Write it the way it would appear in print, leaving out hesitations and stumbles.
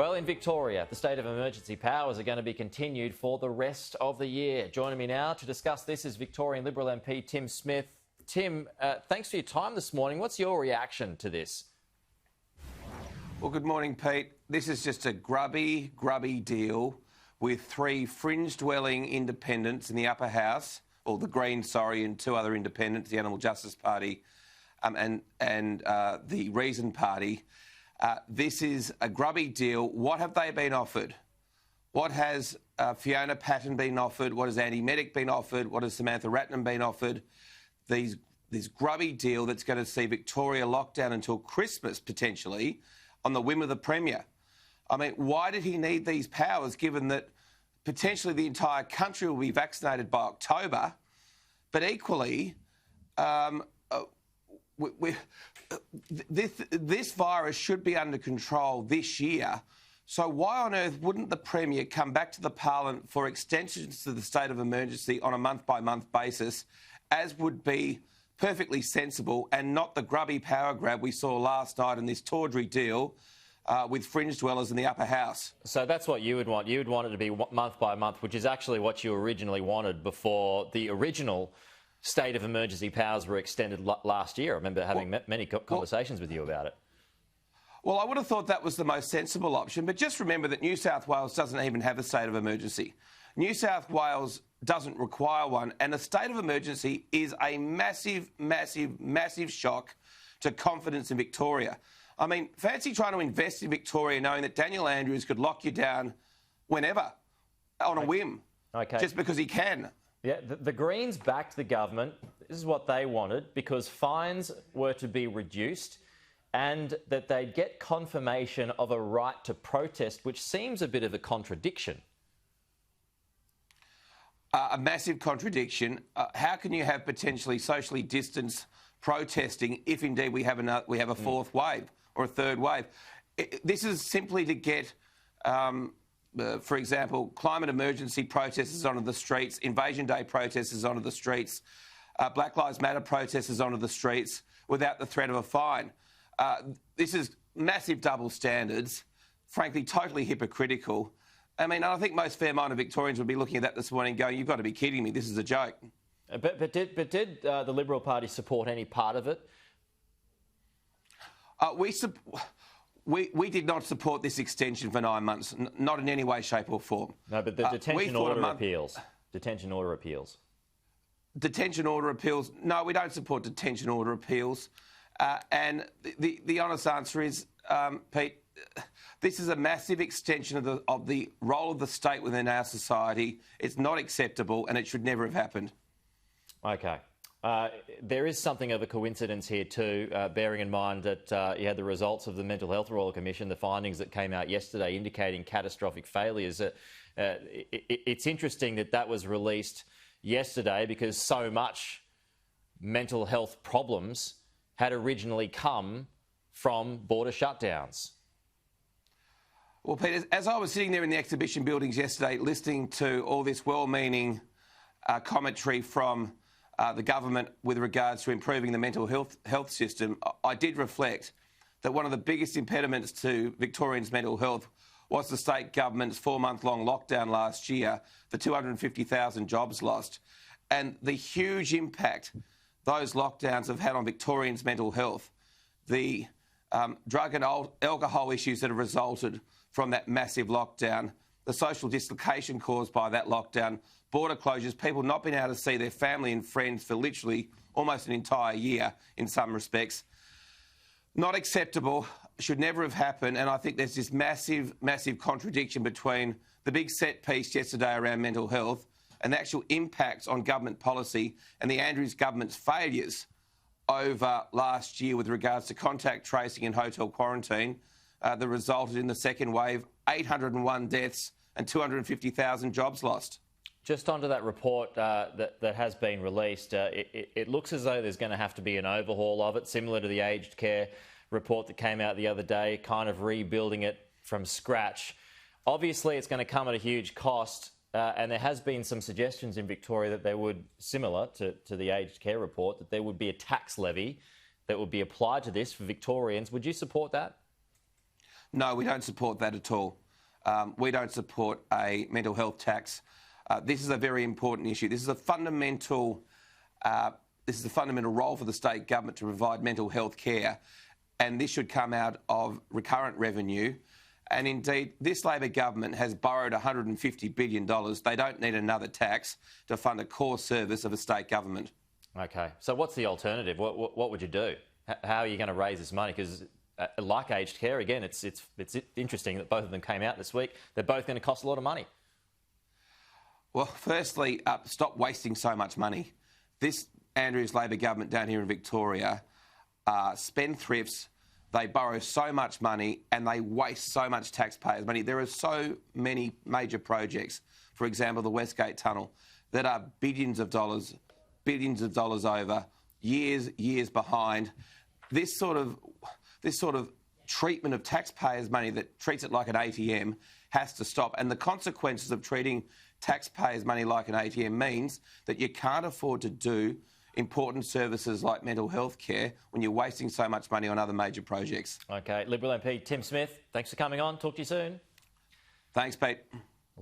Well, in Victoria, the state of emergency powers are going to be continued for the rest of the year. Joining me now to discuss this is Victorian Liberal MP Tim Smith. Tim, thanks for your time this morning. What's your reaction to this? Well, good morning, Pete. This is just a grubby deal with three fringe-dwelling independents in the upper house, or the Greens, and two other independents, the Animal Justice Party and the Reason Party. This is a grubby deal. What have they been offered? What has Fiona Patten been offered? What has Andy Meddick been offered? What has Samantha Ratnam been offered? This grubby deal that's going to see Victoria locked down until Christmas, potentially, on the whim of the Premier. I mean, why did he need these powers, given that potentially the entire country will be vaccinated by October? But equally, this virus should be under control this year. So why on earth wouldn't the Premier come back to the Parliament for extensions to the state of emergency on a month-by-month basis, as would be perfectly sensible, and not the grubby power grab we saw last night in this tawdry deal with fringe dwellers in the upper house? So that's what you would want. You would want it to be month by month, which is actually what you originally wanted before the original state of emergency powers were extended last year. I remember having many conversations with you about it. Well, I would have thought that was the most sensible option, but just remember that New South Wales doesn't even have a state of emergency. New South Wales doesn't require one, and a state of emergency is a massive shock to confidence in Victoria. I mean, fancy trying to invest in Victoria knowing that Daniel Andrews could lock you down whenever, on a whim, just because he can. Yeah, the Greens backed the government. This is what they wanted, because fines were to be reduced and that they'd get confirmation of a right to protest, which seems a bit of a contradiction. A massive contradiction. How can you have potentially socially distanced protesting if indeed we have a fourth wave or a third wave? This is simply to get, for example, climate emergency protesters onto the streets, Invasion Day protesters onto the streets, Black Lives Matter protesters onto the streets without the threat of a fine. This is massive double standards, frankly, totally hypocritical. I mean, I think most fair-minded Victorians would be looking at that this morning going, you've got to be kidding me, this is a joke. But did the Liberal Party support any part of it? We did not support this extension for 9 months, not in any way, shape or form. No, but the detention order appeals. Detention order appeals. Detention order appeals. No, we don't support detention order appeals. And the honest answer is, Pete, this is a massive extension of the role of the state within our society. It's not acceptable and it should never have happened. OK. There is something of a coincidence here too, bearing in mind that you had the results of the Mental Health Royal Commission, the findings that came out yesterday indicating catastrophic failures. It's interesting that that was released yesterday because so much mental health problems had originally come from border shutdowns. Well, Peter, as I was sitting there in the exhibition buildings yesterday listening to all this well-meaning commentary from the government with regards to improving the mental health system, I did reflect that one of the biggest impediments to Victorians' mental health was the state government's 4-month-long lockdown last year, the 250,000 jobs lost, and the huge impact those lockdowns have had on Victorians' mental health, the drug and alcohol issues that have resulted from that massive lockdown, the social dislocation caused by that lockdown, border closures, people not being able to see their family and friends for literally almost an entire year in some respects. Not acceptable, should never have happened, and I think there's this massive contradiction between the big set piece yesterday around mental health and the actual impacts on government policy and the Andrews government's failures over last year with regards to contact tracing and hotel quarantine that resulted in the second wave, 801 deaths and 250,000 jobs lost. Just onto that report that has been released, it looks as though there's going to have to be an overhaul of it, similar to the aged care report that came out the other day, kind of rebuilding it from scratch. Obviously, it's going to come at a huge cost, and there has been some suggestions in Victoria that there would, similar to the aged care report, that there would be a tax levy that would be applied to this for Victorians. Would you support that? No, we don't support that at all. We don't support a mental health tax. This is a very important issue. This is a fundamental role for the state government to provide mental health care, and this should come out of recurrent revenue. And indeed, this Labor government has borrowed $150 billion. They don't need another tax to fund a core service of a state government. Okay, so what's the alternative? What would you do? How are you going to raise this money? Because like aged care, again, it's interesting that both of them came out this week. They're both going to cost a lot of money. Well, firstly, stop wasting so much money. This Andrews Labor government down here in Victoria, spendthrifts. They borrow so much money and they waste so much taxpayers' money. There are so many major projects, for example, the Westgate Tunnel, that are billions of dollars over, years behind. This sort of treatment of taxpayers' money that treats it like an ATM has to stop. And the consequences of treating taxpayers' money like an ATM means that you can't afford to do important services like mental health care when you're wasting so much money on other major projects. Okay, Liberal MP Tim Smith, thanks for coming on. Talk to you soon. Thanks, Pete.